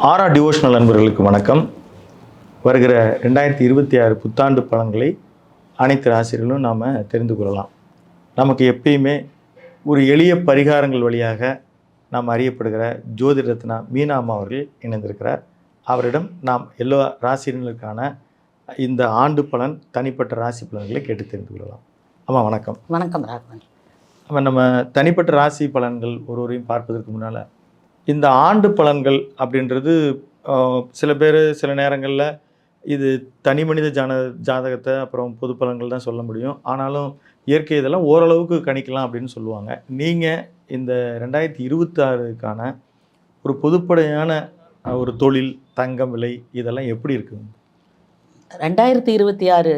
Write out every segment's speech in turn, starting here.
ஆரா டிவோஷனல் நண்பர்களுக்கு வணக்கம். வருகிற 2026 புத்தாண்டு பலன்களை அனைத்து ராசிகளும் நாம் தெரிந்து கொள்ளலாம். நமக்கு எப்பயுமே ஒரு எளிய பரிகாரங்கள் வழியாக நாம் அறியப்படுகிற ஜோதிடத்தினா மீனா அம்மா அவர்கள் இணைந்திருக்கிறார். அவரிடம் நாம் எல்லா ராசிகளுக்கான இந்த ஆண்டு பலன், தனிப்பட்ட ராசி பலன்களை கேட்டு தெரிந்து கொள்ளலாம். அம்மா வணக்கம். வணக்கம் ராகவன். நம்ம தனிப்பட்ட ராசி பலன்கள் ஒருவரையும் பார்ப்பதற்கு முன்னால் இந்த ஆண்டு பலன்கள் அப்படின்றது சில பேர் சில நேரங்களில் இது தனி மனித ஜாதகத்தை அப்புறம் பொது பலன்கள் தான் சொல்ல முடியும். ஆனாலும் இயற்கை இதெல்லாம் ஓரளவுக்கு கணிக்கலாம் அப்படின்னு சொல்லுவாங்க. நீங்கள் இந்த 2026க்கான ஒரு பொதுப்படையான ஒரு தொழில், தங்கம் விலை இதெல்லாம் எப்படி இருக்குங்க? 2026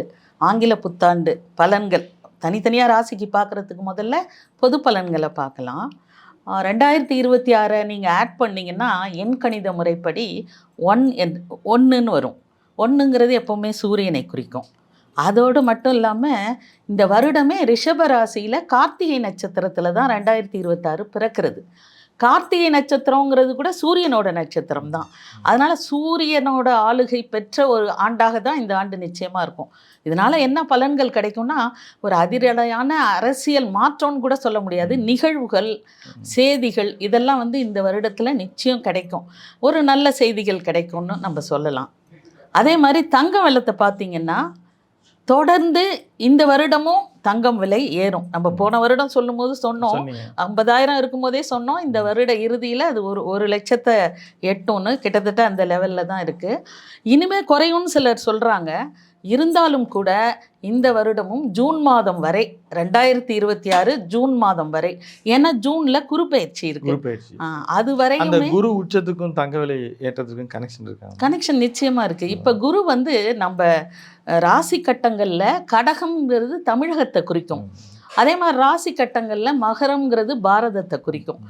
ஆங்கில புத்தாண்டு பலன்கள் தனித்தனியாக ராசிக்கு பார்க்குறதுக்கு முதல்ல பொது பலன்களை பார்க்கலாம். 2026 நீங்கள் ஆட் பண்ணிங்கன்னா எண் கணித முறைப்படி 1ன்னு வரும். 1ங்கிறது எப்போவுமே சூரியனை குறிக்கும். அதோடு மட்டும் இல்லாமல் இந்த வருடமே ரிஷப ராசியில் கார்த்திகை நட்சத்திரத்தில் தான் 2026 பிறக்கிறது. கார்த்திகை நட்சத்திரங்கிறது கூட சூரியனோட நட்சத்திரம் தான். அதனால் சூரியனோட ஆளுகை பெற்ற ஒரு ஆண்டாக தான் இந்த ஆண்டு நிச்சயமாக இருக்கும். இதனால் என்ன பலன்கள் கிடைக்கும்னா, ஒரு அதிரடியான அரசியல் மாற்றம்னு கூட சொல்ல முடியாது, நிகழ்வுகள், செய்திகள் இதெல்லாம் இந்த வருடத்தில் நிச்சயம் கிடைக்கும். ஒரு நல்ல செய்திகள் கிடைக்கும்னு நம்ம சொல்லலாம். அதே மாதிரி தங்க வெள்ளத்தை பார்த்திங்கன்னா தொடர்ந்து இந்த வருடமும் தங்கம் விலை ஏறும். நம்ம போன வருடம் சொல்லும் போது சொன்னோம் 50,000 இருக்கும்போதே சொன்னோம், இந்த வருட இறுதியில் அது ஒரு லட்சத்தை எட்டும்னு. கிட்டத்தட்ட அந்த லெவலில் தான் இருக்குது. இனிமேல் குறையும்னு சிலர் சொல்கிறாங்க. இருந்தாலும் கூட இந்த வருடமும் ஜூன் மாதம் வரை 2026 ஜூன் மாதம் வரை, ஏன்னா ஜூன்ல குரு பயிற்சி இருக்கு. அது வரை அந்த குரு உச்சத்துக்கும் தங்க விலை ஏற்றத்துக்கும் கனெக்ஷன் இருக்கு. கனெக்ஷன் நிச்சயமா இருக்கு. இப்ப குரு நம்ம ராசி கட்டங்கள்ல கடகம்ங்கிறது தமிழகத்தை குறிக்கும். அதே மாதிரி ராசி கட்டங்களில் மகரம்ங்கிறது பாரதத்தை குறிக்கும்.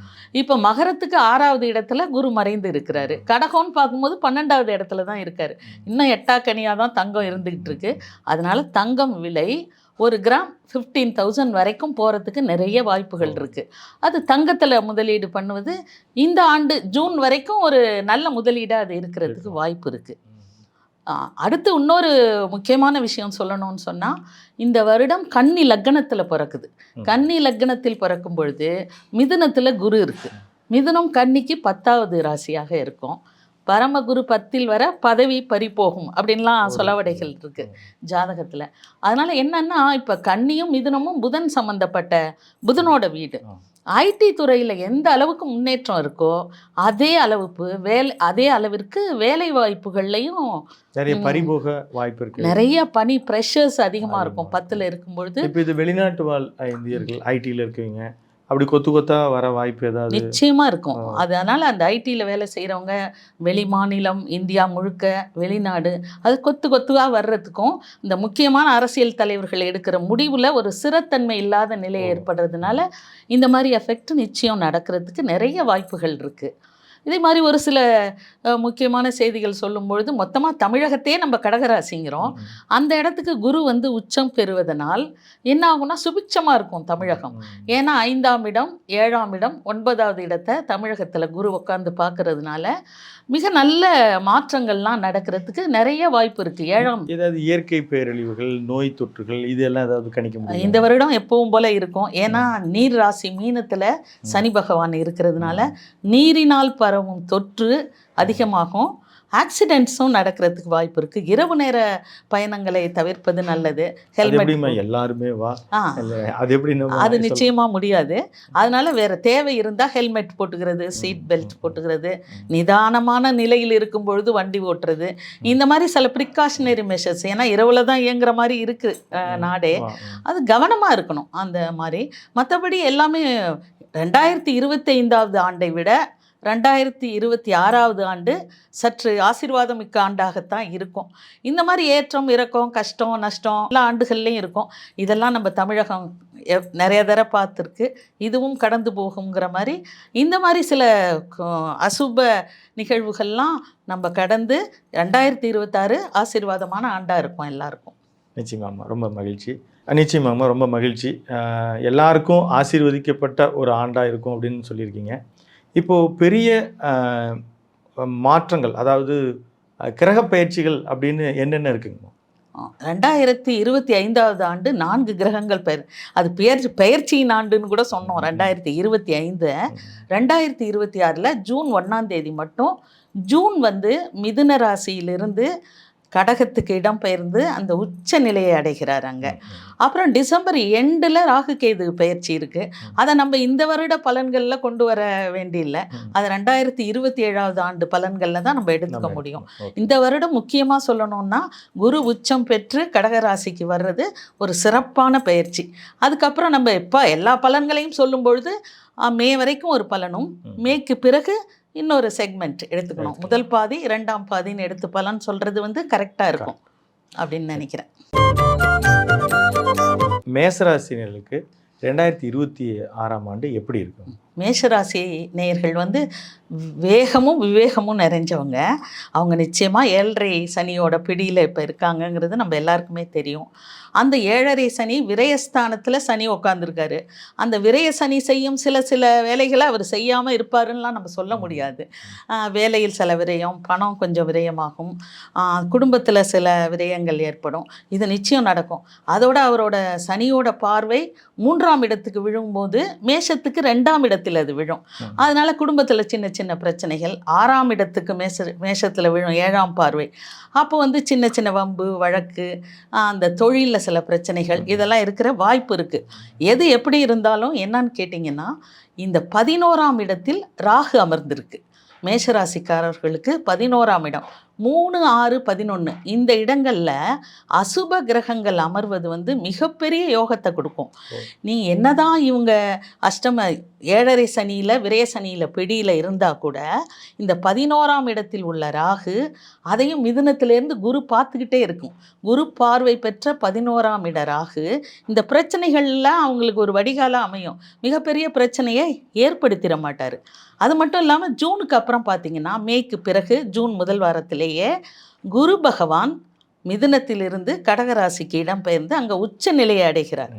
இப்போ மகரத்துக்கு 6வது இடத்துல குரு மறைந்து இருக்கிறாரு. கடகம்னு பார்க்கும்போது 12வது இடத்துல தான் இருக்காரு. இன்னும் 8ஆக்கனியாக தான் தங்கம் இருந்துகிட்டு இருக்கு. அதனால தங்கம் விலை ஒரு கிராம் 15,000 வரைக்கும் போகிறதுக்கு நிறைய வாய்ப்புகள் இருக்குது. அது தங்கத்தில் முதலீடு பண்ணுவது இந்த ஆண்டு ஜூன் வரைக்கும் ஒரு நல்ல முதலீடாக அது இருக்கிறதுக்கு வாய்ப்பு இருக்குது. அடுத்து இன்னொரு முக்கியமான விஷயம் சொல்லணும்னு சொன்னால், இந்த வருடம் கன்னி லக்னத்தில் பிறக்குது. கன்னி லக்னத்தில் பிறக்கும் பொழுது மிதுனத்தில் குரு இருக்குது. மிதுனம் கன்னிக்கு 10வது ராசியாக இருக்கும். பரமகுரு 10ல் வர பதவி பறிபோகும் அப்படின்லாம் சொலவடைகள் இருக்குது ஜாதகத்தில். அதனால் என்னென்னா, இப்போ கன்னியும் மிதுனமும் புதன் சம்மந்தப்பட்ட புதனோட வீடு. ஐடி துறையில் எந்த அளவுக்கு முன்னேற்றம் இருக்கோ அதே அளவிற்கு வேலை வாய்ப்புகள்லையும் நிறைய பறிபோக வாய்ப்பு இருக்கு. நிறைய பணி ப்ரெஷர்ஸ் அதிகமாக இருக்கும் 10ல் இருக்கும் பொழுது. இப்போ இது வெளிநாட்டு வாழ் இந்தியர்கள் ஐடியில் இருக்கீங்க, அப்படி கொத்தா வர வாய்ப்பு ஏதாவது நிச்சயமாக இருக்கும். அதனால் அந்த ஐடியில் வேலை செய்கிறவங்க வெளி மாநிலம், இந்தியா முழுக்க, வெளிநாடு, அது கொத்துவாக வர்றதுக்கும் இந்த முக்கியமான அரசியல் தலைவர்கள் எடுக்கிற முடிவில் ஒரு சிறத்தன்மை இல்லாத நிலை ஏற்படுறதுனால இந்த மாதிரி எஃபெக்ட் நிச்சயம் நடக்கிறதுக்கு நிறைய வாய்ப்புகள் இருக்குது. இதே மாதிரி ஒரு சில முக்கியமான செய்திகள் சொல்லும்பொழுது, மொத்தமாக தமிழகத்தையே நம்ம கடகராசிங்கிறோம். அந்த இடத்துக்கு குரு உச்சம் பெறுவதனால் என்ன ஆகும்னா சுபிட்சமாக இருக்கும் தமிழகம். ஏன்னா 5ஆம் இடம், 7ஆம் இடம், 9வது இடத்தை தமிழகத்தில் குரு உட்காந்து பார்க்கறதுனால மிக நல்ல மாற்றங்கள்லாம் நடக்கிறதுக்கு நிறைய வாய்ப்பு இருக்குது. 7ஆம் ஏதாவது இயற்கை பேரழிவுகள், நோய் தொற்றுகள் இதெல்லாம் ஏதாவது கணிக்க முடியும்? இந்த வருடம் எப்பவும் போல இருக்கும். ஏன்னா நீர் ராசி மீனத்தில் சனி பகவான் இருக்கிறதுனால நீரினால் பரவும் தொற்று அதிகமாகும். ஆக்சிடென்ட்ஸும் நடக்கிறதுக்கு வாய்ப்பு இருக்குது. இரவு நேர பயணங்களை தவிர்ப்பது நல்லது. ஹெல்மெட் எல்லாருமே அது நிச்சயமாக முடியாது. அதனால வேறு தேவை இருந்தால் ஹெல்மெட் போட்டுக்கிறது, சீட் பெல்ட் போட்டுக்கிறது, நிதானமான நிலையில் இருக்கும் பொழுது வண்டி ஓட்டுறது, இந்த மாதிரி சில ப்ரிகாஷனரி மெஷர்ஸ். ஏன்னா இரவில் தான் இயங்குற மாதிரி இருக்குது நாடே, அது கவனமாக இருக்கணும் அந்த மாதிரி. மற்றபடி எல்லாமே 2025வது ஆண்டை விட 2026வது ஆண்டு சற்று ஆசீர்வாதம் மிக்க ஆண்டாகத்தான் இருக்கும். இந்த மாதிரி ஏற்றம் இறக்கம், கஷ்டம் நஷ்டம் எல்லா ஆண்டுகள்லையும் இருக்கும். இதெல்லாம் நம்ம தமிழகம் நிறைய தடவை பார்த்துருக்கு. இதுவும் கடந்து போகுங்கிற மாதிரி இந்த மாதிரி சில அசுப நிகழ்வுகள்லாம் நம்ம கடந்து 2026 ஆசீர்வாதமான ஆண்டாக இருக்கும் எல்லாருக்கும். நிச்சயமாம்மா, ரொம்ப மகிழ்ச்சி. நிச்சயமாம்மா, ரொம்ப மகிழ்ச்சி. எல்லாருக்கும் ஆசீர்வதிக்கப்பட்ட ஒரு ஆண்டாக இருக்கும் அப்படின்னு சொல்லியிருக்கீங்க. இப்போது பெரிய மாற்றங்கள், அதாவது கிரக பயிற்சிகள் அப்படின்னு என்னென்ன இருக்குங்க? 2025 ஆண்டு 4 கிரகங்கள் அது பெயர்ச்சியின் ஆண்டுன்னு கூட சொன்னோம். 2025 2026 ஜூன் 1ஆம் தேதி மட்டும் ஜூன் வந்து மிதுன ராசியிலிருந்து கடகத்துக்கு இடம்பெயர்ந்து அந்த உச்ச நிலையை அடைகிறார் அங்கே. அப்புறம் டிசம்பர் எண்டில் ராகு கேது பயிற்சி இருக்குது. அதை நம்ம இந்த வருட பலன்களில் கொண்டு வர வேண்டியில்லை. அது 2027 ஆண்டு பலன்களில் தான் நம்ம எடுத்துக்க முடியும். இந்த வருடம் முக்கியமாக சொல்லணும்னா குரு உச்சம் பெற்று கடகராசிக்கு வர்றது ஒரு சிறப்பான பயிற்சி. அதுக்கப்புறம் நம்ம எப்போ எல்லா பலன்களையும் சொல்லும் பொழுது மே வரைக்கும் ஒரு பலனும், மேக்கு பிறகு இன்னொரு செக்மெண்ட் எடுத்துக்கணும். முதல் பாதி 2ஆம் பாதின்னு எடுத்து பலன் சொல்கிறது வந்து கரெக்டாக இருக்கும் அப்படின்னு நினைக்கிறேன். மேசராசினர்களுக்கு 2026ஆம் ஆண்டு எப்படி இருக்கும்? மேஷராசி நேயர்கள் வந்து வேகமும் விவேகமும் நிறைஞ்சவங்க. அவங்க நிச்சயமாக 7.5 சனியோட பிடியில் இப்போ இருக்காங்கங்கிறது நம்ம எல்லாருக்குமே தெரியும். அந்த 7.5 சனி விரயஸ்தானத்தில் சனி உட்காந்துருக்காரு. அந்த விரய சனி செய்யும் சில வேலைகளை அவர் செய்யாமல் இருப்பாருன்னெலாம் நம்ம சொல்ல முடியாது. வேலையில் சில விரயம், பணம் கொஞ்சம் விரயமாகும், குடும்பத்தில் சில விரயங்கள் ஏற்படும். இது நிச்சயம் நடக்கும். அதோட அவரோட சனியோட பார்வை 3ஆம் இடத்துக்கு விழும்போது மேஷத்துக்கு 2ஆம் இடத்தில் அது விழும். அதனால குடும்பத்தில் சின்ன சின்ன பிரச்சனைகள். 6ஆம் இடத்துக்கு மேஷத்தில் விழும் 7ஆம் பார்வை. அப்போ வந்து சின்ன சின்ன வம்பு வழக்கு, அந்த தொழிலில் சில பிரச்சனைகள், இதெல்லாம் இருக்கிற வாய்ப்பு இருக்குது. எது எப்படி இருந்தாலும் என்னன்னு கேட்டிங்கன்னா, இந்த 11ஆம் இடத்தில் ராகு அமர்ந்திருக்கு. மேஷராசிக்காரர்களுக்கு 11ஆம் இடம் 3, 6, 11 இந்த இடங்களில் அசுப கிரகங்கள் அமர்வது வந்து மிகப்பெரிய யோகத்தை கொடுக்கும். நீ என்னதான் இவங்க அஷ்டம 7.5 சனியில் விரய சனியில் பிடியில் இருந்தால் கூட இந்த 11ஆம் இடத்தில் உள்ள ராகு அதையும் மிதுனத்திலேருந்து குரு பார்த்துக்கிட்டே இருக்கும். குரு பார்வை பெற்ற 11ஆம் இட ராகு இந்த பிரச்சனைகளில் அவங்களுக்கு ஒரு வடிகாலாக அமையும். மிகப்பெரிய பிரச்சனையை ஏற்படுத்திட மாட்டார். அது மட்டும் இல்லாமல் ஜூனுக்கு அப்புறம் பார்த்திங்கன்னா, மேக்கு பிறகு ஜூன் முதல் வாரத்திலேயே குரு பகவான் மிதுனத்திலிருந்து கடகராசிக்கு இடம்பெயர்ந்து அங்கே உச்ச நிலையை அடைகிறார்.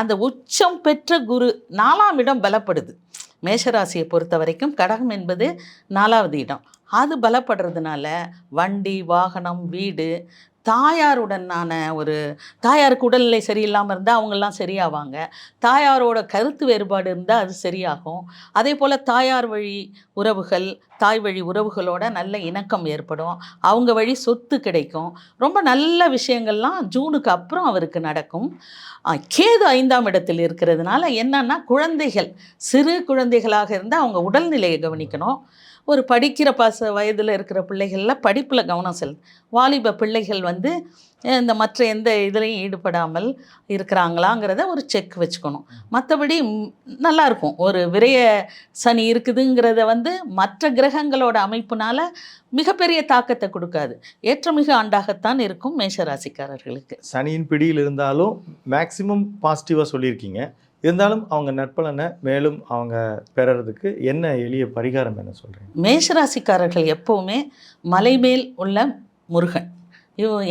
அந்த உச்சம் பெற்ற குரு 4ஆம் இடம் பலப்படுது. மேஷராசியை பொறுத்த வரைக்கும் கடகம் என்பது 4ஆவது இடம். அது பலப்படுறதுனால வண்டி, வாகனம், வீடு, தாயாருடனான தாயாருக்கு உடல்நிலை சரியில்லாமல் இருந்தால் அவங்கெல்லாம் சரியாவாங்க. தாயாரோட கருத்து வேறுபாடு இருந்தால் அது சரியாகும். அதே போல் தாயார் வழி உறவுகள், தாய் வழி உறவுகளோட நல்ல இணக்கம் ஏற்படும். அவங்க வழி சொத்து கிடைக்கும். ரொம்ப நல்ல விஷயங்கள்லாம் ஜூனுக்கு அப்புறம் அவருக்கு நடக்கும். கேது 5ஆம் இடத்தில் இருக்கிறதுனால என்னன்னா, குழந்தைகள் சிறு குழந்தைகளாக இருந்தால் அவங்க உடல்நிலையை கவனிக்கணும். ஒரு படிக்கிற வயதில் இருக்கிற பிள்ளைகளில் படிப்பில் கவனம் வாலிப பிள்ளைகள் வந்து இந்த மற்ற எந்த இதுலையும் ஈடுபடாமல் இருக்கிறாங்களாங்கிறத ஒரு செக் வச்சுக்கணும். மற்றபடி நல்லாயிருக்கும். ஒரு விரய சனி இருக்குதுங்கிறத வந்து மற்ற கிரகங்களோட அமைப்புனால மிகப்பெரிய தாக்கத்தை கொடுக்காது. ஏற்றமிகு ஆண்டாகத்தான் இருக்கும் மேஷராசிக்காரர்களுக்கு. சனியின் பிடியில் இருந்தாலும் மேக்சிமம் பாசிட்டிவாக சொல்லியிருக்கீங்க. இருந்தாலும் அவங்க நற்பலனை மேலும் அவங்க பெறறதுக்கு என்ன எளிய பரிகாரம் என்ன சொல்கிறீங்க? மேஷராசிக்காரர்கள் எப்போவுமே மலைமேல் உள்ள முருகன்,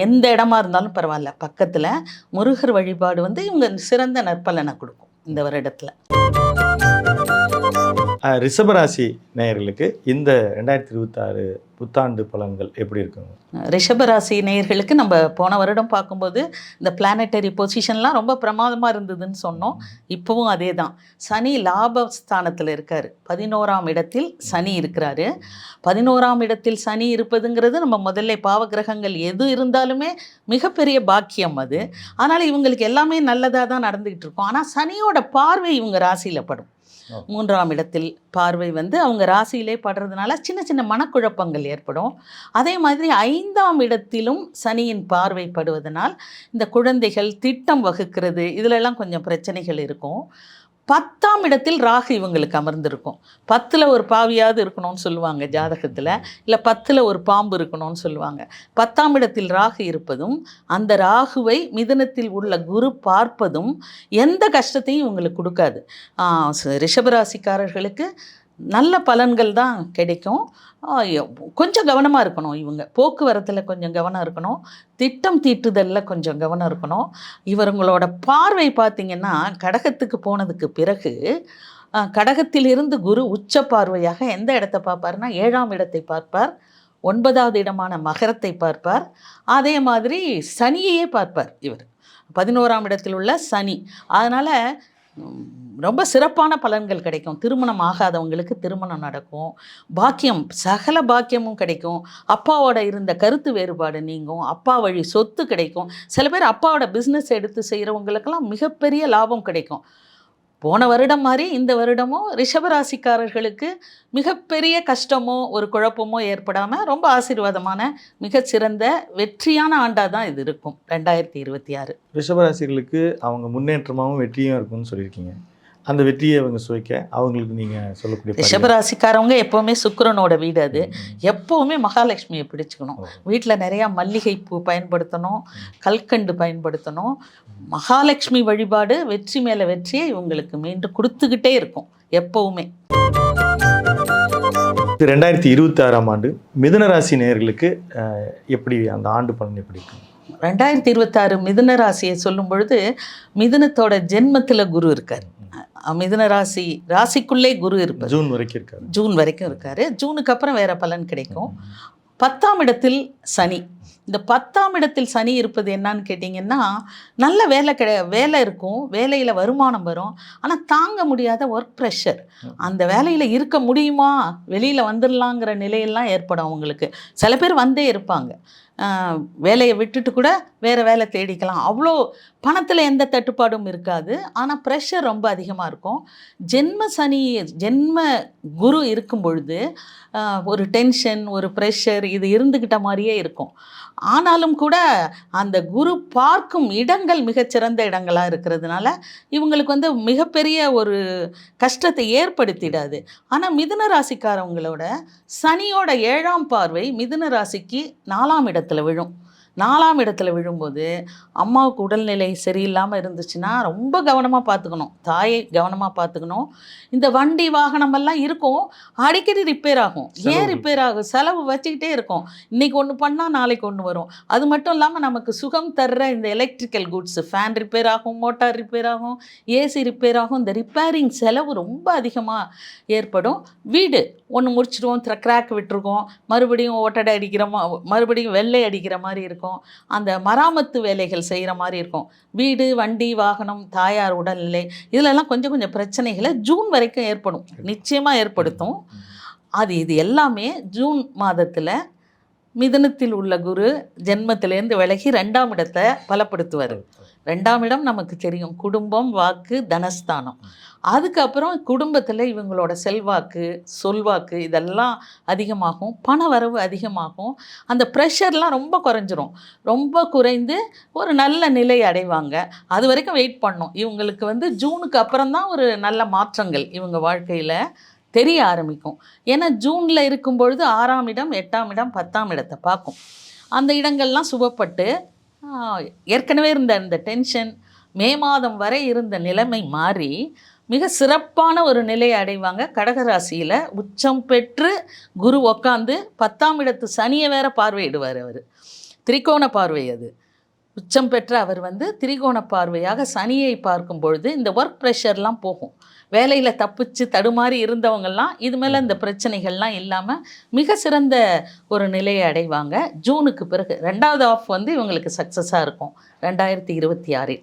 எந்த இடமா இருந்தாலும் பரவாயில்ல, பக்கத்தில் முருகர் வழிபாடு வந்து இவங்க சிறந்த நற்பலனை கொடுக்கும் இந்த வருடத்தில். ரிஷபராசி நேயர்களுக்கு இந்த 2026 புத்தாண்டு பலன்கள் எப்படி இருக்குங்க? ரிஷபராசி நேயர்களுக்கு நம்ம போன வருடம் பார்க்கும்போது இந்த பிளானட்டரி பொசிஷன்லாம் ரொம்ப பிரமாதமாக இருந்ததுன்னு சொன்னோம். இப்போவும் அதே தான். சனி லாபஸ்தானத்தில் இருக்கார். 11ஆம் இடத்தில் சனி இருக்கிறாரு. 11ஆம் இடத்தில் சனி இருப்பதுங்கிறது நம்ம முதல்ல பாவகிரகங்கள் எது இருந்தாலுமே மிகப்பெரிய பாக்கியம் அது. அதனால் இவங்களுக்கு எல்லாமே நல்லதாக தான் நடந்துக்கிட்டு இருக்கும். ஆனால் சனியோட பார்வை இவங்க ராசியில் படும். 3ஆம் இடத்தில் பார்வை வந்து அவங்க ராசியிலே படுறதுனால சின்ன சின்ன மனக்குழப்பங்கள் ஏற்படும். அதே மாதிரி 5ஆம் இடத்திலும் சனியின் பார்வை படுவதனால் இந்த குழந்தைகள் திட்டம் வகுக்கிறது இதிலெல்லாம் கொஞ்சம் பிரச்சனைகள் இருக்கும். 10ஆம் இடத்தில் ராகு இவங்களுக்கு அமர்ந்திருக்கும். 10ல் ஒரு பாவியாவது இருக்கணும்னு சொல்லுவாங்க ஜாதகத்தில், இல்லை 10ல் ஒரு பாம்பு இருக்கணும்னு சொல்லுவாங்க. 10ஆம் இடத்தில் ராகு இருப்பதும் அந்த ராகுவை மிதுனத்தில் உள்ள குரு பார்ப்பதும் எந்த கஷ்டத்தையும் இவங்களுக்கு கொடுக்காது. ரிஷபராசிக்காரர்களுக்கு நல்ல பலன்கள் தான் கிடைக்கும். கொஞ்சம் கவனமாக இருக்கணும். இவங்க போக்குவரத்தில் கொஞ்சம் கவனம் இருக்கணும். திட்டம் தீட்டுதலில் கொஞ்சம் கவனம் இருக்கணும். இவங்களோட பார்வை பார்த்திங்கன்னா கடகத்துக்கு போனதுக்கு பிறகு கடகத்திலிருந்து குரு உச்ச பார்வையாக எந்த இடத்தை பார்ப்பார்னா 7ஆம் இடத்தை பார்ப்பார், 9வது இடமான மகரத்தை பார்ப்பார், அதே மாதிரி சனியையே பார்ப்பார் இவர், 11ஆம் இடத்தில் உள்ள சனி. அதனால் ரொம்ப சிறப்பான பலன்கள் கிடைக்கும். திருமணம் ஆகாதவங்களுக்கு திருமணம் நடக்கும், பாக்கியம் சகல பாக்கியமும் கிடைக்கும், அப்பாவோட இருந்த கருத்து வேறுபாடு நீங்கும், அப்பா வழி சொத்து கிடைக்கும். சில பேர் அப்பாவோட பிஸ்னஸ் எடுத்து செய்கிறவங்களுக்கெல்லாம் மிகப்பெரிய லாபம் கிடைக்கும். போன வருடம் மாதிரி இந்த வருடமும் ரிஷபராசிக்காரர்களுக்கு மிகப்பெரிய கஷ்டமோ ஒரு குழப்பமோ ஏற்படாமல் ரொம்ப ஆசீர்வாதமான மிகச்சிறந்த வெற்றியான ஆண்டாக தான் இது இருக்கும் 2026. ரிஷபராசிகளுக்கு அவங்க முன்னேற்றமாகவும் வெற்றியும் இருக்கும்னு சொல்லியிருக்கீங்க. அந்த வெற்றியை அவங்க சுவைக்க அவங்களுக்கு நீங்கள் சொல்லக்கூடிய ரிஷபராசிக்காரவங்க எப்போவுமே சுக்கிரனோட வீடு, அது எப்போவுமே மகாலட்சுமியை பிடிச்சிக்கணும். வீட்டில் நிறையா மல்லிகை பூ பயன்படுத்தணும், கல்கண்டு பயன்படுத்தணும். மகாலட்சுமி வழிபாடு வெற்றி மேலே வெற்றியை இவங்களுக்கு மீண்டும் கொடுத்துக்கிட்டே இருக்கும் எப்போவுமே. 2026ஆம் ஆண்டு மிதுன ராசி நேயர்களுக்கு எப்படி அந்த ஆண்டு பலன் எப்படி இருக்கும்? 2026 மிதுன ராசியை சொல்லும் பொழுது மிதுனத்தோட ஜென்மத்தில் குரு இருக்கார். மிதுன ராசிக்குள்ளே குரு இருப்பார். ஜூன் வரைக்கும் இருக்காரு. ஜூன் வரைக்கும் இருக்காரு. ஜூனுக்கு அப்புறம் வேற பலன் கிடைக்கும். 10ஆம் இடத்தில் சனி. இந்த 10ஆம் இடத்தில் சனி இருப்பது என்னன்னு கேட்டிங்கன்னா, நல்ல வேலை இருக்கும், வேலையில் வருமானம் வரும், ஆனால் தாங்க முடியாத ஒர்க் ப்ரெஷர். அந்த வேலையில் இருக்க முடியுமா, வெளியில் வந்துடலாங்கிற நிலையெல்லாம் ஏற்படும் அவங்களுக்கு. சில பேர் வந்தே இருப்பாங்க, வேலையை விட்டுட்டு கூட வேறு வேலை தேடிக்கலாம். அவ்வளோ பணத்தில் எந்த தட்டுப்பாடும் இருக்காது, ஆனால் ப்ரெஷர் ரொம்ப அதிகமாக இருக்கும். ஜென்ம குரு இருக்கும் பொழுது ஒரு டென்ஷன், ஒரு ப்ரெஷர் இது இருந்துக்கிட்ட மாதிரியே இருக்கும். ஆனாலும் கூட அந்த குரு பார்க்கும் இடங்கள் மிகச்சிறந்த இடங்களாக இருக்கிறதுனால இவங்களுக்கு மிகப்பெரிய ஒரு கஷ்டத்தை ஏற்படுத்திடாது. ஆனால் மிதுன ராசிக்காரவங்களோட சனியோட 7ஆம் பார்வை மிதுன ராசிக்கு 4ஆம் இடத்துல விழும். 4ஆம் இடத்துல விழும்போது அம்மாவுக்கு உடல்நிலை சரியில்லாமல் இருந்துச்சுன்னா ரொம்ப கவனமாக பார்த்துக்கணும், தாயை கவனமாக பார்த்துக்கணும். இந்த வண்டி வாகனமெல்லாம் இருக்கும், அடிக்கடி ரிப்பேர் ஆகும். ஏன் ரிப்பேர் ஆகும்? செலவு வச்சுக்கிட்டே இருக்கும். இன்றைக்கி ஒன்று பண்ணால் நாளைக்கு ஒன்று வரும். அது மட்டும் இல்லாமல் நமக்கு சுகம் தர்ற இந்த எலக்ட்ரிக்கல் குட்ஸ், ஃபேன் ரிப்பேர் ஆகும், மோட்டார் ரிப்பேர் ஆகும், ஏசி ரிப்பேர் ஆகும். இந்த ரிப்பேரிங் செலவு ரொம்ப அதிகமாக ஏற்படும். வீடு ஒன்று முடிச்சிடுவோம், கிராக் விட்டுருக்கோம், மறுபடியும் ஒட்டடை அடிக்கிற மறுபடியும் வெள்ளை அடிக்கிற மாதிரி இருக்கும். அந்த மராமத்து வேலைகள் செய்கிற மாதிரி இருக்கும். வீடு, வண்டி, வாகனம், தாயார் உடல்நிலை இதிலெல்லாம் கொஞ்சம் கொஞ்சம் பிரச்சனைகளை ஜூன் வரைக்கும் ஏற்படும், நிச்சயமாக ஏற்படுத்தும். இது எல்லாமே ஜூன் மாதத்தில் மிதுனத்தில் உள்ள குரு ஜென்மத்திலேருந்து விலகி 2ஆம் இடத்தை பலப்படுத்துவார். 2ஆம் இடம் நமக்கு தெரியும், குடும்பம், வாக்கு, தனஸ்தானம். அதுக்கப்புறம் குடும்பத்தில் இவங்களோட செல்வாக்கு, சொல்வாக்கு இதெல்லாம் அதிகமாகும், பண வரவு அதிகமாகும். அந்த ப்ரெஷர்லாம் ரொம்ப குறைஞ்சிரும். ரொம்ப குறைந்து ஒரு நல்ல நிலை அடைவாங்க. அது வரைக்கும் வெயிட் பண்ணணும். இவங்களுக்கு ஜூனுக்கு அப்புறம் தான் ஒரு நல்ல மாற்றங்கள் இவங்க வாழ்க்கையில் தெரிய ஆரம்பிக்கும். ஏன்னா ஜூனில் இருக்கும்பொழுது 6ஆம் இடம், 8ஆம் இடம், 10ஆம் இடத்தை பார்க்கும். அந்த இடங்கள்லாம் சுபப்பட்டு ஏற்கனவே இருந்த அந்த டென்ஷன், மே மாதம் வரை இருந்த நிலைமை மாறி மிக சிறப்பான ஒரு நிலையை அடைவாங்க. கடகராசியில் உச்சம் பெற்று குரு உக்காந்து 10ஆம் இடத்து சனியை வேற பார்வையிடுவார். அவர் திரிகோண பார்வை, அது உச்சம் பெற்ற அவர் திரிகோண பார்வையாக சனியை பார்க்கும் பொழுது இந்த ஒர்க் ப்ரெஷர்லாம் போகும். வேலையில் தப்பிச்சு தடுமாறி இருந்தவங்கெல்லாம் இது மேலே இந்த பிரச்சனைகள்லாம் இல்லாமல் மிக சிறந்த ஒரு நிலையை அடைவாங்க. ஜூனுக்கு பிறகு 2வது ஆஃப் இவங்களுக்கு சக்ஸஸாக இருக்கும் 2026.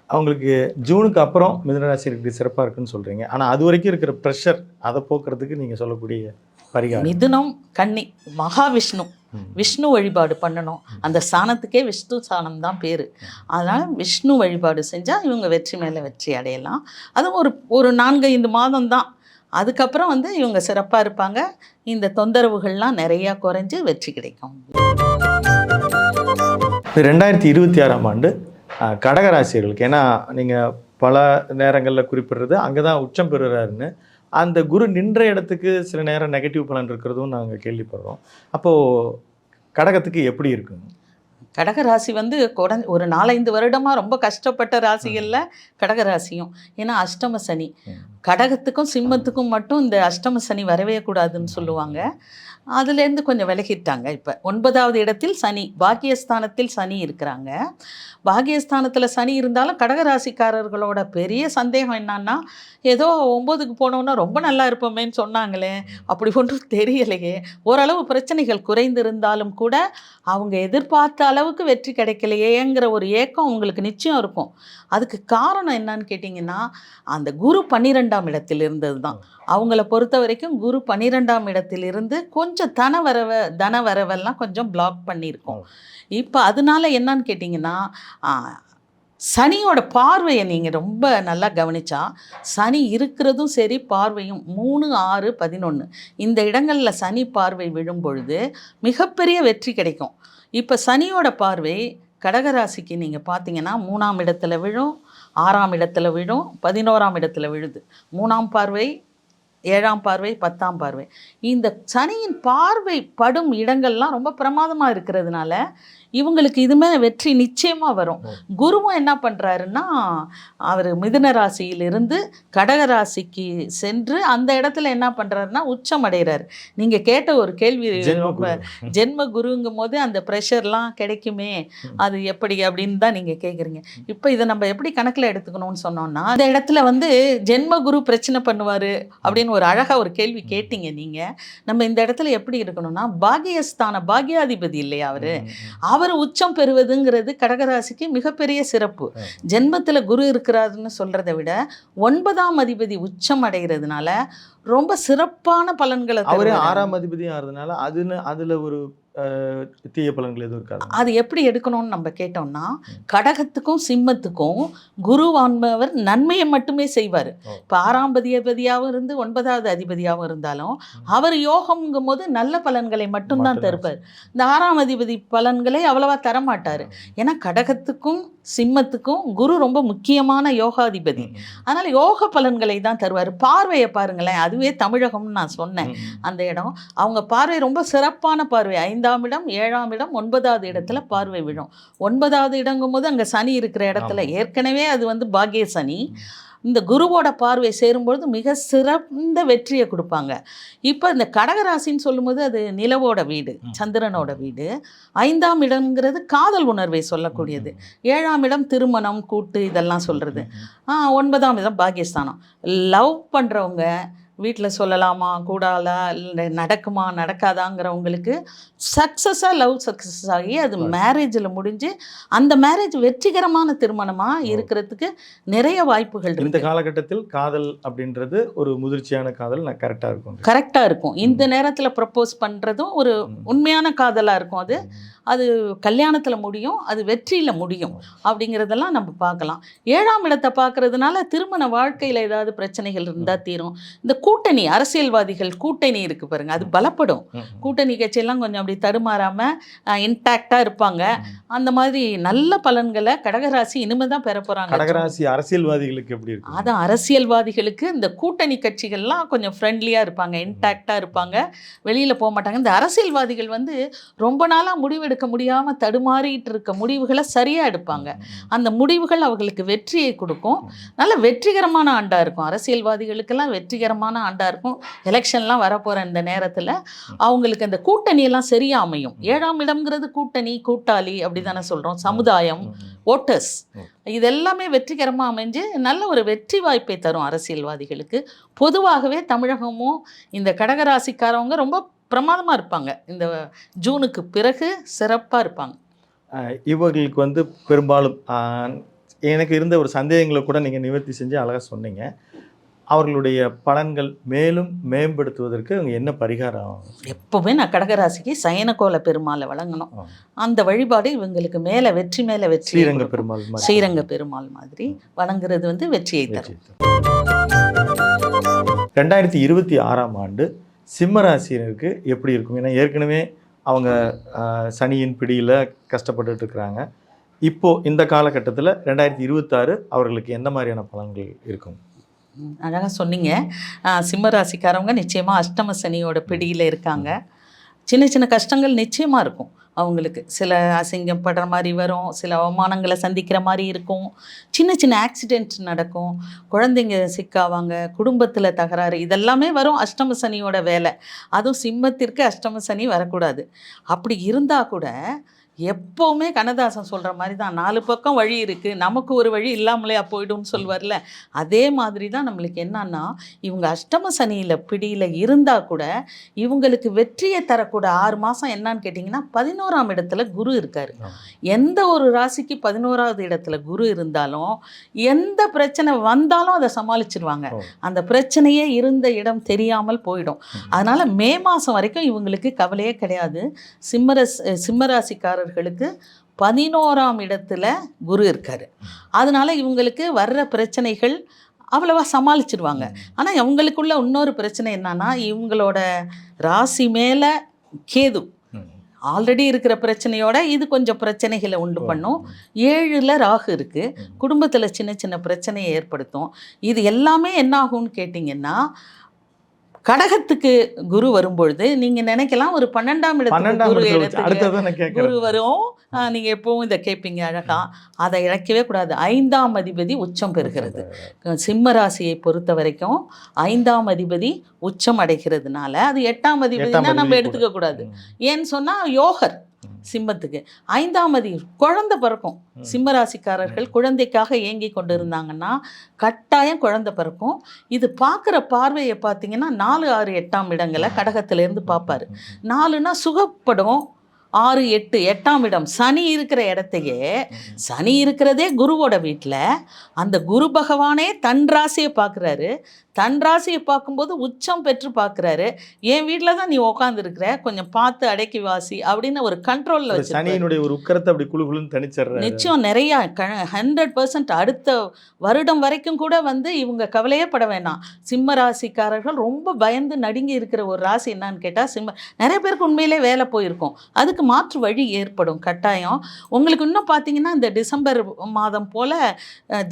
அவங்களுக்கு ஜூனுக்கு அப்புறம் மிதுனராசிக்கு சிறப்பாக இருக்குன்னு சொல்கிறீங்க. ஆனால் அது வரைக்கும் இருக்கிற ப்ரெஷர் அதை போக்குறதுக்கு நீங்கள் சொல்லக்கூடிய பரிகாரம்? மிதுனம், கன்னி, மகாவிஷ்ணு, விஷ்ணு வழிபாடு பண்ணணும். அந்த ஸ்தானத்துக்கே விஷ்ணு ஸ்தானம் தான் பேர். அதனால் விஷ்ணு வழிபாடு செஞ்சால் இவங்க வெற்றி மேலே வெற்றி அடையலாம். அதுவும் ஒரு 4-5 மாதம் தான். அதுக்கப்புறம் இவங்க சிறப்பாக இருப்பாங்க. இந்த தொந்தரவுகள்லாம் நிறையா குறைஞ்சு வெற்றி கிடைக்கும். 2026ஆம் ஆண்டு கடகராசிகளுக்கு, ஏன்னா நீங்கள் பல நேரங்களில் குறிப்பிடுறது அங்கே தான் உச்சம் பெறுறாருன்னு, அந்த குரு நின்ற இடத்துக்கு சில நேரம் நெகட்டிவ் பலன் இருக்கிறதும் நாங்கள் கேள்விப்படுறோம். அப்போது கடகத்துக்கு எப்படி இருக்குங்க? கடகராசி ஒரு 4-5 வருடமாக ரொம்ப கஷ்டப்பட்ட ராசிகளில் கடகராசியும். ஏன்னா அஷ்டம சனி, கடகத்துக்கும் சிம்மத்துக்கும் மட்டும் இந்த அஷ்டம சனி வரவே கூடாதுன்னு சொல்லுவாங்க. அதுலேருந்து கொஞ்சம் விலகிட்டாங்க. இப்போ 9வது இடத்தில் சனி, பாக்கியஸ்தானத்தில் சனி இருக்கிறாங்க. பாக்கியஸ்தானத்தில் சனி இருந்தாலும் கடகராசிக்காரர்களோட பெரிய சந்தேகம் என்னன்னா, ஏதோ 9க்கு போனோன்னா ரொம்ப நல்லா இருப்போமேன்னு சொன்னாங்களே, அப்படி ஒன்றும் தெரியலையே. ஓரளவு பிரச்சனைகள் குறைந்திருந்தாலும் கூட அவங்க எதிர்பார்த்த அளவுக்கு வெற்றி கிடைக்கலையேங்கிற ஒரு ஏக்கம் உங்களுக்கு நிச்சயம் இருக்கும். அதுக்கு காரணம் என்னன்னு கேட்டிங்கன்னா, அந்த குரு 12ஆம் இடத்தில் இருந்தது தான். அவங்கள பொறுத்த வரைக்கும் குரு 12ஆம் இடத்திலிருந்து கொஞ்சம் தன வரவெல்லாம் கொஞ்சம் பிளாக் பண்ணியிருக்கோம். இப்போ அதனால என்னன்னு கேட்டிங்கன்னா, சனியோட பார்வையை நீங்கள் ரொம்ப நல்லா கவனிச்சா, சனி இருக்கிறதும் சரி, பார்வையும் 3, 6, 11 இந்த இடங்களில் சனி பார்வை விழும் பொழுது மிகப்பெரிய வெற்றி கிடைக்கும். இப்போ சனியோட பார்வை கடகராசிக்கு நீங்கள் பார்த்தீங்கன்னா 3ஆம் இடத்துல விழும், 6ஆம் இடத்துல விழும், 11ஆம் இடத்துல விழுது. 3ஆம் பார்வை, 7ஆம் பார்வை, 10ஆம் பார்வை. இந்த சனியின் பார்வை படும் இடங்கள்லாம் ரொம்ப பிரமாதமாக இருக்கிறதுனால இவங்களுக்கு இதுமே வெற்றி நிச்சயமாக வரும். குருவும் என்ன பண்ணுறாருன்னா, அவர் மிதுன ராசியிலிருந்து கடக ராசிக்கு சென்று அந்த இடத்துல என்ன பண்ணுறாருன்னா உச்சம் அடைகிறார். நீங்கள் கேட்ட ஒரு கேள்வி ரொம்ப ஜென்ம குருங்கும் போது அந்த ப்ரெஷர்லாம் கிடைக்குமே, அது எப்படி அப்படின்னு தான் நீங்கள் கேட்குறீங்க. இப்போ இதை நம்ம எப்படி கணக்கில் எடுத்துக்கணும்னு சொன்னோம்னா, அந்த இடத்துல வந்து ஜென்ம குரு பிரச்சனை பண்ணுவார் அப்படின்னு ஒரு அழகாக ஒரு கேள்வி கேட்டீங்க நீங்கள். நம்ம இந்த இடத்துல எப்படி இருக்கணும்னா, பாகியாதிபதி இல்லையா அவர் உச்சம் பெறுவதுங்கிறது கடகராசிக்கு மிகப்பெரிய சிறப்பு. ஜென்மத்தில் குரு இருக்கிறாருன்னு சொல்கிறத விட 9ஆம் அதிபதி உச்சம் அடைகிறதுனால ரொம்ப சிறப்பான பலன்களை. அவரே 6ஆம் அதிபதியும் ஆகிறதுனால அதில் ஒரு தீய பலன்கள் எதுவும் இருக்காது. அது எப்படி எடுக்கணும்னு நம்ம கேட்டோம்னா, கடகத்துக்கும் சிம்மத்துக்கும் குருவான்பவர் நன்மையை மட்டுமே செய்வார். இப்போ 6ஆம் அதிபதியாகவும் இருந்து 9வது அதிபதியாகவும் இருந்தாலும் அவர் யோகம்ங்கும் போது நல்ல பலன்களை மட்டும்தான் தருப்பார். இந்த 6ஆம் அதிபதி பலன்களை அவ்வளவா தரமாட்டார். ஏன்னா கடகத்துக்கும் சிம்மத்துக்கும் குரு ரொம்ப முக்கியமான யோகாதிபதி. அதனால் யோக பலன்களை தான் தருவார். பார்வையை பாருங்களேன், அதுவே தமிழகம்னு நான் சொன்னேன். அந்த இடம் அவங்க பார்வை ரொம்ப சிறப்பான பார்வை. 5ஆம் இடம், 7ஆம் இடம், 9வது இடத்துல பார்வை விழும். 9வது இடங்கும் போது அங்கே சனி இருக்கிற இடத்துல ஏற்கனவே அது வந்து பாக்கிய சனி. இந்த குருவோட பார்வை சேரும்பொழுது மிக சிறந்த வெற்றியை கொடுப்பாங்க. இப்போ இந்த கடகராசின்னு சொல்லும்போது அது நிலவோட வீடு, சந்திரனோட வீடு. 5ஆம் இடம்ங்கிறது காதல் உணர்வை சொல்லக்கூடியது. 7ஆம் இடம் திருமணம், கூட்டு இதெல்லாம் சொல்கிறது. 9ஆம் இடம் பாக்கியஸ்தானம். லவ் பண்ணுறவங்க வீட்டில் சொல்லலாமா கூடாதா, இல்லை நடக்குமா நடக்காதாங்கிறவங்களுக்கு சக்ஸஸாக லவ் சக்ஸஸ் ஆகி அது மேரேஜில் முடிஞ்சு அந்த மேரேஜ் வெற்றிகரமான திருமணமாக இருக்கிறதுக்கு நிறைய வாய்ப்புகள் இருக்குது. இந்த காலகட்டத்தில் காதல் அப்படின்றது ஒரு முதிர்ச்சியான காதல் கரெக்டாக இருக்கும். இந்த நேரத்தில் ப்ரப்போஸ் பண்ணுறதும் ஒரு உண்மையான காதலாக இருக்கும். அது கல்யாணத்தில் முடியும், அது வெற்றியில் முடியும் அப்படிங்கிறதெல்லாம் நம்ம பார்க்கலாம். 7ஆம் இடத்தை பார்க்கறதுனால திருமண வாழ்க்கையில் ஏதாவது பிரச்சனைகள் இருந்தால் தீரும். இந்த கூட்டணி, அரசியல்வாதிகள் கூட்டணி இருக்குது பாருங்கள், அது பலப்படும். கூட்டணி கட்சியெல்லாம் கொஞ்சம் அப்படி தடுமாறாமல் இன்டாக்டாக இருப்பாங்க. அந்த மாதிரி நல்ல பலன்களை கடகராசி இனிமேல் தான் பெற போகிறாங்க. கடகராசி அரசியல்வாதிகளுக்கு எப்படி இருக்கு? அதான் அரசியல்வாதிகளுக்கு இந்த கூட்டணி கட்சிகள்லாம் கொஞ்சம் ஃப்ரெண்ட்லியாக இருப்பாங்க, இன்டாக்டாக இருப்பாங்க, வெளியில் போக மாட்டாங்க. இந்த அரசியல்வாதிகள் வந்து ரொம்ப நாளாக முடிவெடுக்க முடியாமல் தடுமாறிட்டு இருக்க முடிவுகளை சரியாக எடுப்பாங்க. அந்த முடிவுகள் அவர்களுக்கு வெற்றியை கொடுக்கும். நல்ல வெற்றிகரமான ஆண்டாக இருக்கும். அரசியல்வாதிகளுக்கெல்லாம் வெற்றிகரமான ஆண்டாக இருக்கும். எலெக்ஷன்லாம் வரப்போகிற இந்த நேரத்தில் அவங்களுக்கு அந்த கூட்டணியெல்லாம் சரியாக அமையும். 7ஆம் இடம்ங்கிறது கூட்டணி, கூட்டாளி அப்படி தானே சொல்கிறோம், சமுதாயம், ஓட்டர்ஸ், இதெல்லாமே வெற்றிகரமாக அமைஞ்சு நல்ல ஒரு வெற்றி வாய்ப்பை தரும் அரசியல்வாதிகளுக்கு. பொதுவாகவே தமிழகமும் இந்த கடகராசிக்காரவங்க ரொம்ப பிரமாதமாக இருப்பாங்க. இந்த ஜூனுக்கு பிறகு சிறப்பாக இருப்பாங்க. இவர்களுக்கு வந்து பெரும்பாலும் எனக்கு இருந்த ஒரு சந்தேகங்களை கூட நீங்கள் நிவர்த்தி செஞ்சு அழகாக சொன்னீங்க. அவர்களுடைய பலன்கள் மேலும் மேம்படுத்துவதற்கு அவங்க என்ன பரிகாரம்? எப்போவுமே நான் கடகராசிக்கு சயனகோல பெருமாளை வழங்கணும். அந்த வழிபாடு இவங்களுக்கு மேலே வெற்றி மேலே வெற்றி. ஸ்ரீரங்க பெருமாள் மாதிரி வணங்குறது வந்து வெற்றியை தரும். 2026ஆம் ஆண்டு சிம்ம ராசியினருக்கு எப்படி இருக்கும்? ஏன்னா ஏற்கனவே அவங்க சனியின் பிடியில் கஷ்டப்பட்டுட்டு இருக்கிறாங்க. இப்போது இந்த காலகட்டத்தில் 2026 அவர்களுக்கு எந்த மாதிரியான பலன்கள் இருக்கும்? அழகாக சொன்னீங்க. சிம்ம ராசிக்காரவங்க நிச்சயமாக அஷ்டம சனியோட பிடியில் இருக்காங்க. சின்ன சின்ன கஷ்டங்கள் நிச்சயமாக இருக்கும். அவங்களுக்கு சில அசிங்கம் படுற மாதிரி வரும், சில அவமானங்களை சந்திக்கிற மாதிரி இருக்கும், சின்ன சின்ன ஆக்சிடென்ட் நடக்கும், குழந்தைங்க சிக்காவாங்க, குடும்பத்தில் தகராறு, இதெல்லாமே வரும். அஷ்டம சனியோட வேலை. அதுவும் சிம்மத்திற்கு அஷ்டம சனி வரக்கூடாது. அப்படி இருந்தால் கூட எப்போவுமே கண்ணதாசன் சொல்கிற மாதிரி தான், 4 பக்கம் வழி இருக்குது, நமக்கு ஒரு வழி இல்லாமலையா போய்டும்னு சொல்வார்ல, அதே மாதிரி தான் நம்மளுக்கு என்னன்னா, இவங்க அஷ்டம சனியில் பிடியில் இருந்தால் கூட இவங்களுக்கு வெற்றியை தரக்கூட 6 மாதம் என்னான்னு கேட்டிங்கன்னா, 11ஆம் இடத்துல குரு இருக்கார். எந்த ஒரு ராசிக்கு 11ஆவது இடத்துல குரு இருந்தாலும் எந்த பிரச்சனை வந்தாலும் அதை சமாளிச்சிருவாங்க. அந்த பிரச்சனையே இருந்த இடம் தெரியாமல் போயிடும். அதனால் மே மாதம் வரைக்கும் இவங்களுக்கு கவலையே கிடையாது. சிம்மராசிக்காரர்களுக்கு 11ஆம் இடத்துல குரு இருக்காரு. அதனால இவங்களுக்கு வர்ற பிரச்சனைகள் அவ்வளவா சமாளிச்சிருவாங்க. ஆனால் இவங்களுக்குள்ள இன்னொரு பிரச்சனை என்னன்னா, இவங்களோட ராசி மேலே கேது ஆல்ரெடி இருக்கிற பிரச்சனையோட இது கொஞ்சம் பிரச்சனைகளை உண்டு பண்ணும். 7ல் ராகு இருக்குது, குடும்பத்தில் சின்ன சின்ன பிரச்சனையை ஏற்படுத்தும். இது எல்லாமே என்ன ஆகும்னு கேட்டிங்கன்னா, கடகத்துக்கு குரு வரும்பொழுது நீங்கள் நினைக்கலாம் ஒரு 12ஆம் இடத்துக்கு குரு வரும், நீங்கள் எப்பவும் இதை கேட்பீங்க அழகா. அதை இழக்கவே கூடாது. 5ஆம் அதிபதி உச்சம் பெறுகிறது. சிம்ம ராசியை பொறுத்த வரைக்கும் 5ஆம் அதிபதி உச்சம் அடைகிறதுனால அது 8ஆம் அதிபதினா நம்ம எடுத்துக்க கூடாது. ஏன்னு சொன்னால் யோகர் சிம்மத்துக்கு 5ஆம் அதிபதி குழந்தை பிறக்கும். சிம்ம ராசிக்காரர்கள் குழந்தைக்காக ஏங்கி கொண்டு இருந்தாங்கன்னா கட்டாயம் குழந்தை பிறக்கும். இது பார்க்குற பார்வையை பார்த்தீங்கன்னா 4, 6, 8ஆம் இடங்களை கடகத்திலேருந்து பார்ப்பாரு. 4னா சுகப்படும், 6, 8, 8ஆம் இடம் சனி இருக்கிற இடத்தையே, சனி இருக்கிறதே குருவோட வீட்டில், அந்த குரு பகவானே தன் ராசியை பார்க்குறாரு. தன் ராசியை பார்க்கும்போது உச்சம் பெற்று பார்க்குறாரு. என் வீட்டில் தான் நீ உட்காந்துருக்கிற, கொஞ்சம் பார்த்து அடக்கி வாசி அப்படின்னு ஒரு கண்ட்ரோலில் வச்சு சனியினுடைய ஒரு உக்கரத்தை அப்படி குழுகுலுன்னு தனிச்சிடுற. நிச்சயம் நிறையா 100% அடுத்த வருடம் வரைக்கும் கூட இவங்க கவலையே பட வேணாம். சிம்ம ராசிக்காரர்கள் ரொம்ப பயந்து நடுங்கி இருக்கிற ஒரு ராசி என்னன்னு கேட்டால் சிம்ம. நிறைய பேருக்கு உண்மையிலே வேலை போயிருக்கும், அதுக்கு மாற்று வழி ஏற்படும் கட்டாயம். உங்களுக்கு இன்னும் பார்த்தீங்கன்னா இந்த டிசம்பர் மாதம் போல்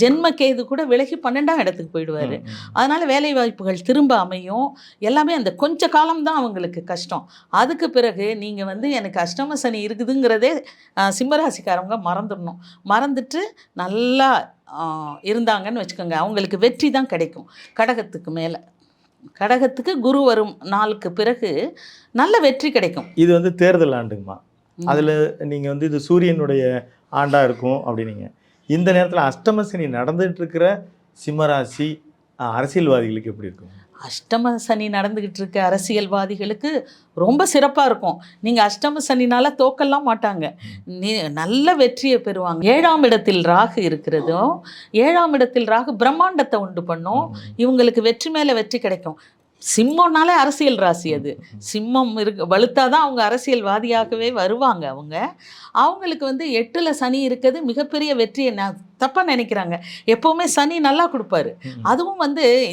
ஜென்மகேது கூட விலகி 12ஆம் இடத்துக்கு போயிடுவார். அதனால் வேலை வாய்ப்புகள் திரும்ப அமையும். எல்லாமே அந்த கொஞ்ச காலம்தான் அவங்களுக்கு கஷ்டம். அதுக்கு பிறகு நீங்கள் எனக்கு அஷ்டம சனி இருக்குதுங்கிறதே சிம்மராசிக்காரவங்க மறந்துடணும். மறந்துட்டு நல்லா இருந்தாங்கன்னு வச்சுக்கோங்க, அவங்களுக்கு வெற்றி தான் கிடைக்கும். கடகத்துக்கு மேலே, கடகத்துக்கு குரு வரும் நாளுக்கு பிறகு நல்ல வெற்றி கிடைக்கும். இது தேர்தல் ஆண்டுங்கம்மா. அதில் நீங்கள் இது சூரியனுடைய ஆண்டாக இருக்கும் அப்படின்னீங்க. இந்த நேரத்தில் அஷ்டம சனி நடந்துகிட்டு இருக்கிற சிம்மராசி அரசியல்வாதிகளுக்கு எப்படி இருக்கும்? அஷ்டம சனி நடந்துக்கிட்டு இருக்க அரசியல்வாதிகளுக்கு ரொம்ப சிறப்பாக இருக்கும். நீங்கள் அஷ்டம சனினால் தோக்கலாம் மாட்டாங்க, நல்ல வெற்றியை பெறுவாங்க. 7ஆம் இடத்தில் ராகு இருக்கிறதும், 7ஆம் இடத்தில் ராகு பிரம்மாண்டத்தை உண்டு பண்ணும். இவங்களுக்கு வெற்றி மேலே வெற்றி கிடைக்கும். சிம்மம்னாலே அரசியல் ராசி. அது சிம்மம் வலுத்தாதான் அவங்க அரசியல்வாதியாகவே வருவாங்க. அவங்களுக்கு 8ல் சனி இருக்கிறது மிகப்பெரிய வெற்றியை தப்பாக நினைக்கிறாங்க. எப்போவுமே சனி நல்லா கொடுப்பாரு. அதுவும்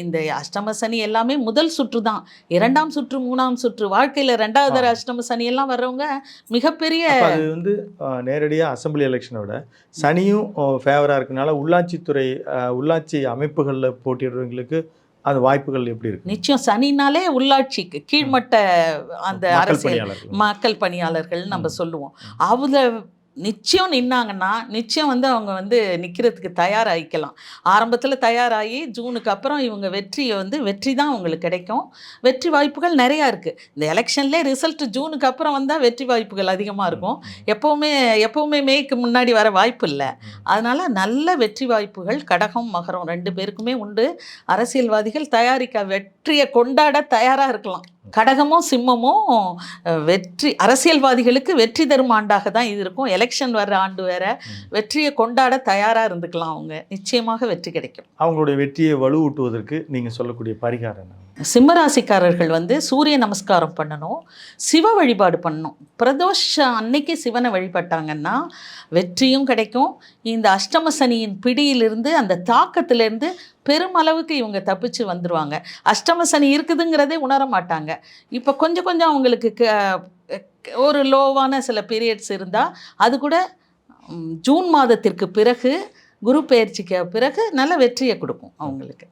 இந்த அஷ்டம சனி எல்லாமே முதல் சுற்று தான். 2ஆம் சுற்று 3ஆம் சுற்று வாழ்க்கையில் 2வது அஷ்டம சனி எல்லாம் வர்றவங்க மிகப்பெரிய அது நேரடியாக அசம்பிளி எலெக்ஷனோட சனியும் ஃபேவராக இருக்கனால உள்ளாட்சி அமைப்புகளில் போட்டிடுறவங்களுக்கு அது வாய்ப்புகள் எப்படி இருக்கு? நிச்சயம் சனினாலே உள்ளாட்சிக்கு கீழ்மட்ட அந்த அரசியல் மக்கள் பணியாளர்கள் நம்ம சொல்லுவோம். அவங்க நிச்சயம் நின்னாங்கன்னா நிச்சயம் அவங்க நிற்கிறதுக்கு தயாராகிக்கலாம். ஆரம்பத்தில் தயாராகி ஜூனுக்கு அப்புறம் இவங்க வெற்றி தான் அவங்களுக்கு கிடைக்கும். வெற்றி வாய்ப்புகள் நிறையா இருக்குது. இந்த எலெக்ஷன்லேயே ரிசல்ட் ஜூனுக்கு அப்புறம் வந்தால் வெற்றி வாய்ப்புகள் அதிகமாக இருக்கும். எப்போவுமே மேய்க்கு முன்னாடி வர வாய்ப்பு இல்லை. அதனால் நல்ல வெற்றி வாய்ப்புகள் கடகம் மகரம் 2 பேருக்குமே உண்டு. அரசியல்வாதிகள் வெற்றியை கொண்டாட தயாராக இருக்கலாம். கடகமும் சிம்மமும் அரசியல்வாதிகளுக்கு வெற்றி தரும் ஆண்டாக தான் இது இருக்கும். எலெக்ஷன் வர்ற ஆண்டு வேற, வெற்றியை கொண்டாட தயாராக இருந்துக்கலாம். அவங்க நிச்சயமாக வெற்றி கிடைக்கும். அவங்களுடைய வெற்றியை வலுவூட்டுவதற்கு நீங்கள் சொல்லக்கூடிய பரிகாரம் என்ன? சிம்மராசிக்காரர்கள் சூரிய நமஸ்காரம் பண்ணணும், சிவ வழிபாடு பண்ணணும். பிரதோஷம் அன்னைக்கு சிவனை வழிபட்டாங்கன்னா வெற்றியும் கிடைக்கும். இந்த அஷ்டம சனியின் பிடியிலிருந்து, அந்த தாக்கத்திலேருந்து பெருமளவுக்கு இவங்க தப்பிச்சு வந்துடுவாங்க. அஷ்டம சனி இருக்குதுங்கிறதே உணர மாட்டாங்க. இப்போ கொஞ்சம் அவங்களுக்கு ஒரு லோவான சில பீரியட்ஸ் இருந்தால் அது கூட ஜூன் மாதத்திற்கு பிறகு, குரு பெயர்ச்சிக்கு பிறகு நல்ல வெற்றியை கொடுக்கும் அவங்களுக்கு.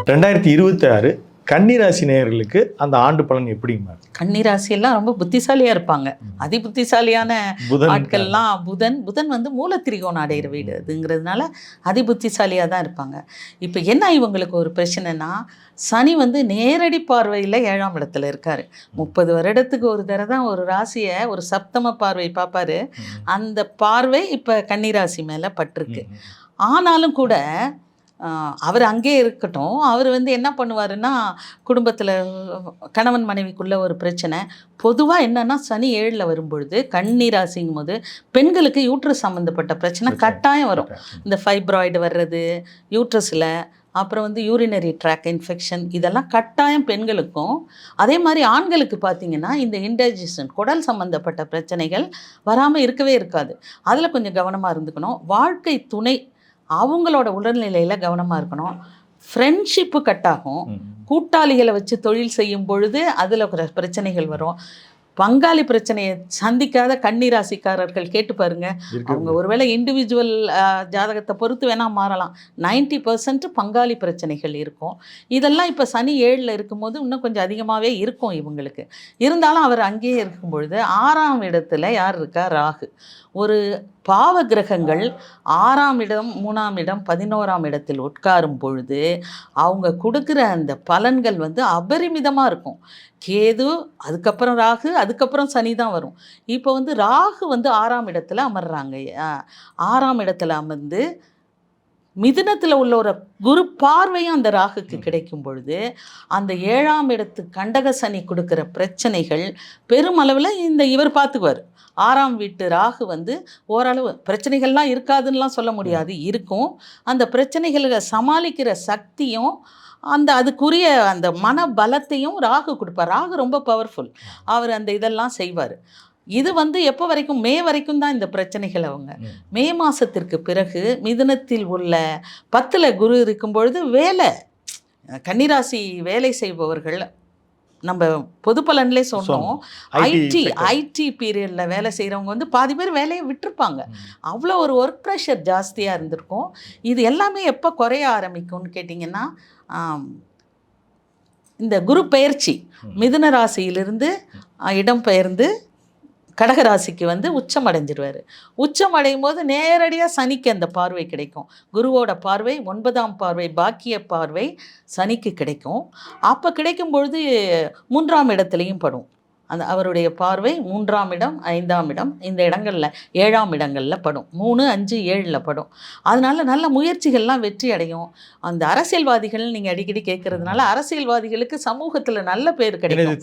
2026 கன்னிராசி நேயர்களுக்கு அந்த ஆண்டு பலன் எப்படிமா? கன்னிராசியெல்லாம் ரொம்ப புத்திசாலியாக இருப்பாங்க. அதி புத்திசாலியான புதன் ஆட்கள்லாம் புதன் வந்து மூலத்திரிகோணம் அடைகிற வீடு அதுங்கிறதுனால அதி புத்திசாலியாக தான் இருப்பாங்க. இப்போ என்ன இவங்களுக்கு ஒரு பிரச்சனைனா, சனி வந்து நேரடி பார்வையில் 7ஆம் இடத்துல இருக்கார். 30 வருடத்துக்கு ஒரு தடவை தான் ஒரு ராசியை ஒரு சப்தம பார்வை பார்ப்பாரு. அந்த பார்வை இப்போ கன்னிராசி மேலே பட்டிருக்கு. ஆனாலும் கூட அவர் அங்கேயே இருக்கட்டும், அவர் வந்து என்ன பண்ணுவாருன்னா, குடும்பத்தில் கணவன் மனைவிக்குள்ள ஒரு பிரச்சனை. பொதுவாக என்னன்னா, சனி 7ல் வரும்பொழுது கன்னிராசிங்கும் போது பெண்களுக்கு யூட்ரஸ் சம்மந்தப்பட்ட பிரச்சனை கட்டாயம் வரும். இந்த ஃபைப்ராய்டு வர்றது யூட்ரஸில், அப்புறம் வந்து யூரினரி ட்ராக் இன்ஃபெக்ஷன், இதெல்லாம் கட்டாயம் பெண்களுக்கும். அதே மாதிரி ஆண்களுக்கு பார்த்திங்கன்னா இந்த இன்டைஜஷன் குடல் சம்மந்தப்பட்ட பிரச்சனைகள் வராமல் இருக்கவே இருக்காது. அதில் கொஞ்சம் கவனமாக இருந்துக்கணும். வாழ்க்கை துணை அவங்களோட உடல்நிலையில் கவனமாக இருக்கணும். ஃப்ரெண்ட்ஷிப்பு கட் ஆகும். கூட்டாளிகளை வச்சு தொழில் செய்யும் பொழுது அதில் பிரச்சனைகள் வரும். பங்காளி பிரச்சனையை சந்திக்காத கன்னிராசிக்காரர்கள் கேட்டு பாருங்க. அவங்க ஒருவேளை இண்டிவிஜுவல் ஜாதகத்தை பொறுத்து வேணால் மாறலாம். 90% பங்காளி பிரச்சனைகள் இருக்கும். இதெல்லாம் இப்போ சனி 7ல் இருக்கும்போது இன்னும் கொஞ்சம் அதிகமாகவே இருக்கும் இவங்களுக்கு. இருந்தாலும் அவர் அங்கேயே இருக்கும் பொழுது 6ஆம் இடத்துல யார் இருக்கா? ராகு. ஒரு பாவ கிரகங்கள் 6ஆம் இடம், 3ஆம் இடம், 11ஆம் இடத்தில் உட்காரும் பொழுது அவங்க கொடுக்குற அந்த பலன்கள் வந்து அபரிமிதமாக இருக்கும். கேது, அதுக்கப்புறம் ராகு, அதுக்கப்புறம் சனி தான் வரும். இப்போ வந்து ராகு வந்து 6ஆம் இடத்துல அமர்றாங்க. 6ஆம் இடத்துல அமர்ந்து மிதுனத்தில் உள்ள ஒரு குரு பார்வையும் அந்த ராகுக்கு கிடைக்கும் பொழுது அந்த 7ஆம் இடத்து கண்டக சனி கொடுக்குற பிரச்சனைகள் பெருமளவில் இவர் பார்த்துக்குவார். 6ஆம் வீட்டு ராகு வந்து ஓரளவு பிரச்சனைகள்லாம் இருக்காதுன்னெலாம் சொல்ல முடியாது, இருக்கும். அந்த பிரச்சனைகளை சமாளிக்கிற சக்தியும் அதுக்குரிய அந்த மன பலத்தையும் ராகு கொடுப்பார். ராகு ரொம்ப பவர்ஃபுல். அவர் அந்த இதெல்லாம் செய்வார். இது வந்து எப்போ வரைக்கும்? மே வரைக்கும் தான் இந்த பிரச்சனைகள். அவங்க மே மாதத்திற்கு பிறகு மிதுனத்தில் உள்ள 10ல் குரு இருக்கும் பொழுது வேலை, கன்னிராசி வேலை செய்பவர்கள் நம்ம பொது பலன்லேயே சொன்னோம். ஐடி பீரியடில் வேலை செய்கிறவங்க வந்து பாதி பேர் வேலையை விட்டுருப்பாங்க. அவ்வளோ ஒரு ஒர்க் ப்ரெஷர் ஜாஸ்தியாக இருந்திருக்கும். இது எல்லாமே எப்போ குறைய ஆரம்பிக்கும்னு கேட்டிங்கன்னா, இந்த குரு பெயர்ச்சி மிதுன ராசியிலிருந்து இடம் பெயர்ந்து கடகராசிக்கு வந்து உச்சம் அடைஞ்சிடுவார். உச்சம் அடையும் போது நேரடியாக சனிக்கு அந்த பார்வை கிடைக்கும். குருவோட பார்வை 9ஆம் பார்வை, பாக்கிய பார்வை சனிக்கு கிடைக்கும். அப்போ கிடைக்கும் பொழுது 3ஆம் இடத்துலையும் படும். அவருடைய பார்வை 3ஆம் இடம், 5ஆம் இடம், இந்த இடங்களில் 7ஆம் இடங்களில் படும். 3, 5, 7ல் படும். அதனால நல்ல முயற்சிகள்லாம் வெற்றி அடையும். அந்த அரசியல்வாதிகள் நீங்கள் அடிக்கடி கேட்கறதுனால அரசியல்வாதிகளுக்கு சமூகத்தில் நல்ல பேர் கிடைக்கும்.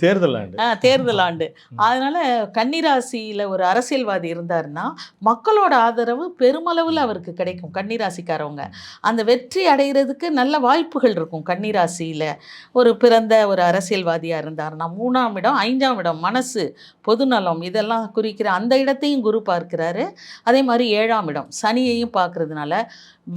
தேர்தல் ஆண்டு. அதனால் கன்னிராசியில் ஒரு அரசியல்வாதி இருந்தாருன்னா மக்களோட ஆதரவு பெருமளவில் அவருக்கு கிடைக்கும். கன்னிராசிக்காரவங்க அந்த வெற்றி அடைகிறதுக்கு நல்ல வாய்ப்புகள் இருக்கும். கன்னிராசியில் ஒரு பிறந்த ஒரு அரசியல்வாதியாக இருந்தாருன்னா 3ஆம் இடம், 5ஆம் இடம் மனசு, பொதுநலம், இதெல்லாம் குறிக்கிற அந்த இடத்தையும் குரு பார்க்கிறாரு. அதே மாதிரி 7ஆம் இடம் சனியையும் பார்க்கறதுனால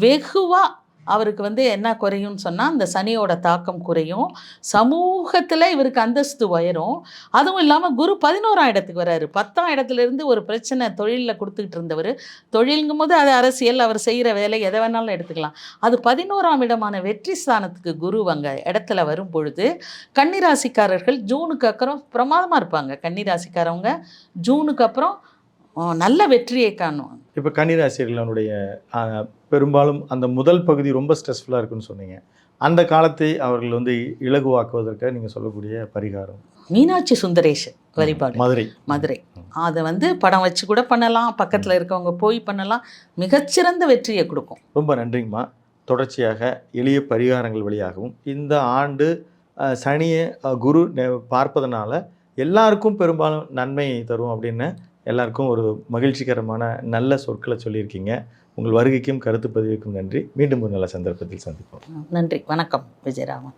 வெகுவாக அவருக்கு வந்து என்ன குறையும்னு சொன்னால் அந்த சனியோட தாக்கம் குறையும். சமூகத்தில் இவருக்கு அந்தஸ்து உயரும். அதுவும் இல்லாமல் குரு 11ஆம் இடத்துக்கு வர்றாரு. 10ஆம் இடத்துலேருந்து ஒரு பிரச்சனை தொழிலில் கொடுத்துக்கிட்டு இருந்தவர், தொழிலுங்கும் போது அது அரசியல், அவர் செய்கிற வேலை எதை வேணாலும் எடுத்துக்கலாம். அது 11ஆம் இடமான வெற்றி ஸ்தானத்துக்கு குரு அங்கே இடத்துல வரும் பொழுது கன்னிராசிக்காரர்கள் ஜூனுக்கு அப்புறம் பிரமாதமாக இருப்பாங்க. கன்னிராசிக்காரவங்க ஜூனுக்கு அப்புறம் நல்ல வெற்றியை காணுவாங்க. இப்போ கன்னிராசிகளுடைய பெரும்பாலும் அந்த முதல் பகுதி ரொம்ப ஸ்ட்ரெஸ்ஃபுல்லாக இருக்குன்னு சொன்னீங்க. அந்த காலத்தை அவர்கள் வந்து இலகுவாக்குவதற்காக நீங்கள் சொல்லக்கூடிய பரிகாரம்? மீனாட்சி சுந்தரேஷ் வழிபாடு, மதுரை. அதை வந்து படம் வச்சு கூட பண்ணலாம், பக்கத்தில் இருக்கவங்க போய் பண்ணலாம். மிகச்சிறந்த வெற்றியை கொடுக்கும். ரொம்ப நன்றிங்கம்மா. தொடர்ச்சியாக எளிய பரிகாரங்கள் வழியாகவும் இந்த ஆண்டு சனியை குரு பார்ப்பதனால எல்லாருக்கும் பெரும்பாலும் நன்மை தரும் அப்படின்னு எல்லாருக்கும் ஒரு மகிழ்ச்சிகரமான நல்ல சொற்களை சொல்லியிருக்கீங்க. உங்கள் வருகைக்கும் கருத்து பதிவுக்கும் நன்றி. மீண்டும் ஒரு நல்ல சந்தர்ப்பத்தில் சந்திப்போம். நன்றி. வணக்கம் விஜயராமன்.